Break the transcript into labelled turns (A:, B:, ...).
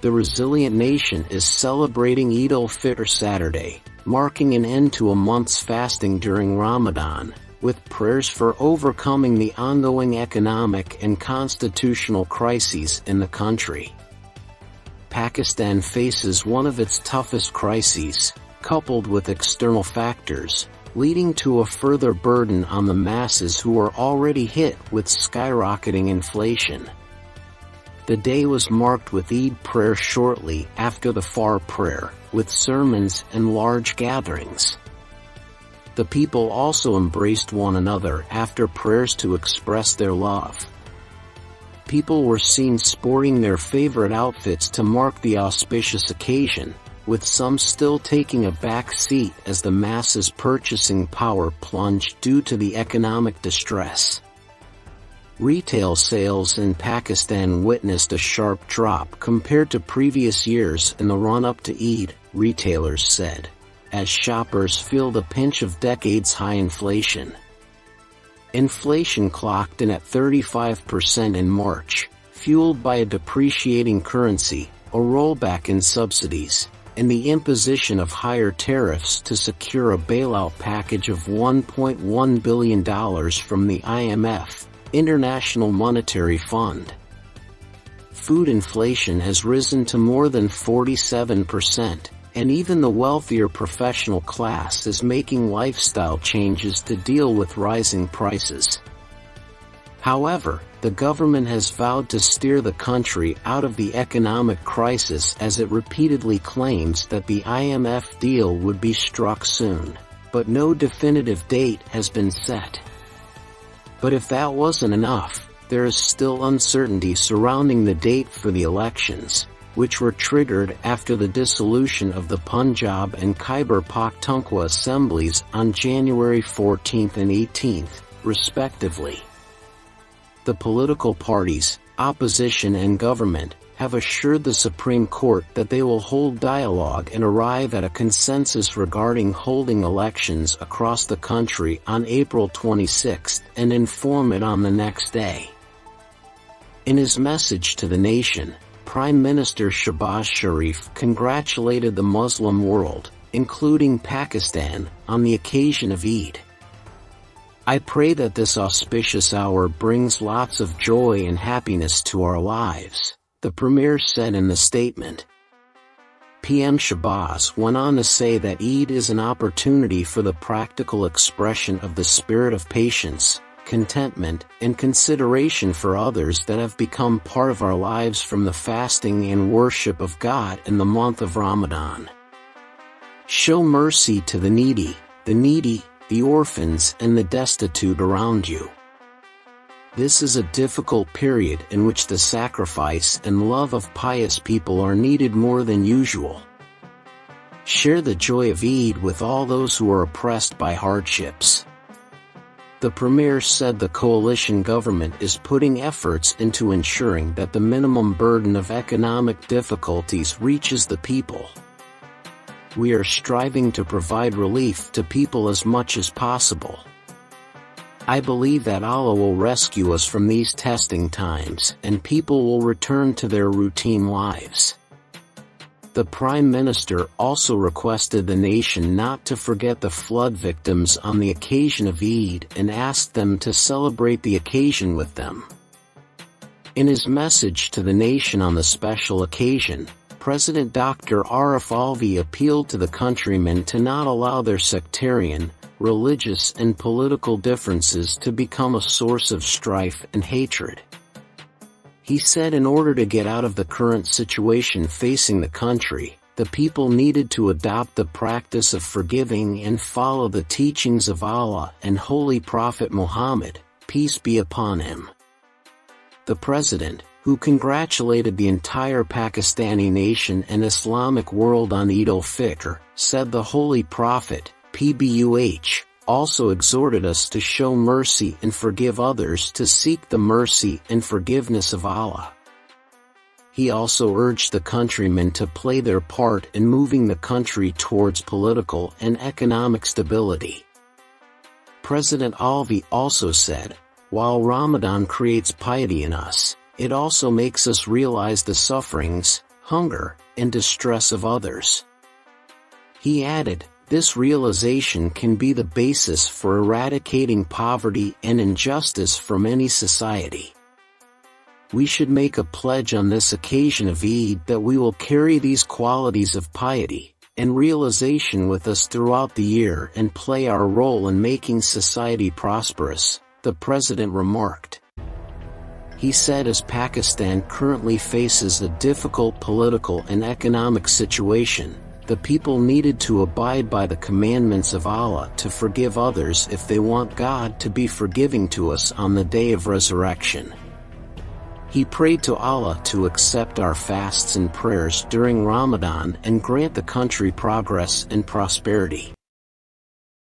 A: the resilient nation is celebrating Eid al-Fitr Saturday, marking an end to a month's fasting during Ramadan, with prayers for overcoming the ongoing economic and constitutional crises in the country. Pakistan faces one of its toughest crises, coupled with external factors, leading to a further burden on the masses who are already hit with skyrocketing inflation. The day was marked with Eid prayer shortly after the Fajr prayer, with sermons and large gatherings. The people also embraced one another after prayers to express their love. People were seen sporting their favorite outfits to mark the auspicious occasion, with some still taking a back seat as the masses' purchasing power plunged due to the economic distress. Retail sales in Pakistan witnessed a sharp drop compared to previous years in the run-up to Eid, retailers said, as shoppers feel the pinch of decades-high inflation. Inflation clocked in at 35% in March, fueled by a depreciating currency, a rollback in subsidies, and the imposition of higher tariffs to secure a bailout package of $1.1 billion from the IMF, International Monetary Fund. Food inflation has risen to more than 47%, and even the wealthier professional class is making lifestyle changes to deal with rising prices. However, the government has vowed to steer the country out of the economic crisis as it repeatedly claims that the IMF deal would be struck soon, but no definitive date has been set. But if that wasn't enough, there is still uncertainty surrounding the date for the elections, which were triggered after the dissolution of the Punjab and Khyber Pakhtunkhwa assemblies on January 14 and 18, respectively. The political parties, opposition and government, have assured the Supreme Court that they will hold dialogue and arrive at a consensus regarding holding elections across the country on April 26 and inform it on the next day. In his message to the nation, Prime Minister Shehbaz Sharif congratulated the Muslim world, including Pakistan, on the occasion of Eid. "I pray that this auspicious hour brings lots of joy and happiness to our lives," the Premier said in the statement. PM Shehbaz went on to say that Eid is an opportunity for the practical expression of the spirit of patience, contentment, and consideration for others that have become part of our lives from the fasting and worship of God in the month of Ramadan. "Show mercy to the needy, the orphans and the destitute around you. This is a difficult period in which the sacrifice and love of pious people are needed more than usual. Share the joy of Eid with all those who are oppressed by hardships." The Premier said the coalition government is putting efforts into ensuring that the minimum burden of economic difficulties reaches the people. "We are striving to provide relief to people as much as possible. I believe that Allah will rescue us from these testing times and people will return to their routine lives." The Prime Minister also requested the nation not to forget the flood victims on the occasion of Eid and asked them to celebrate the occasion with them. In his message to the nation on the special occasion, President Dr. Arif Alvi appealed to the countrymen to not allow their sectarian, religious and political differences to become a source of strife and hatred. He said in order to get out of the current situation facing the country, the people needed to adopt the practice of forgiving and follow the teachings of Allah and Holy Prophet Muhammad, peace be upon him. The President, who congratulated the entire Pakistani nation and Islamic world on Eid al-Fitr, said the Holy Prophet, PBUH, also exhorted us to show mercy and forgive others to seek the mercy and forgiveness of Allah. He also urged the countrymen to play their part in moving the country towards political and economic stability. President Alvi also said, "While Ramadan creates piety in us, it also makes us realize the sufferings, hunger, and distress of others. He added, this realization can be the basis for eradicating poverty and injustice from any society. We should make a pledge on this occasion of Eid that we will carry these qualities of piety and realization with us throughout the year and play our role in making society prosperous, the president remarked. He said as Pakistan currently faces a difficult political and economic situation, the people needed to abide by the commandments of Allah to forgive others if they want God to be forgiving to us on the day of resurrection. He prayed to Allah to accept our fasts and prayers during Ramadan and grant the country progress and prosperity.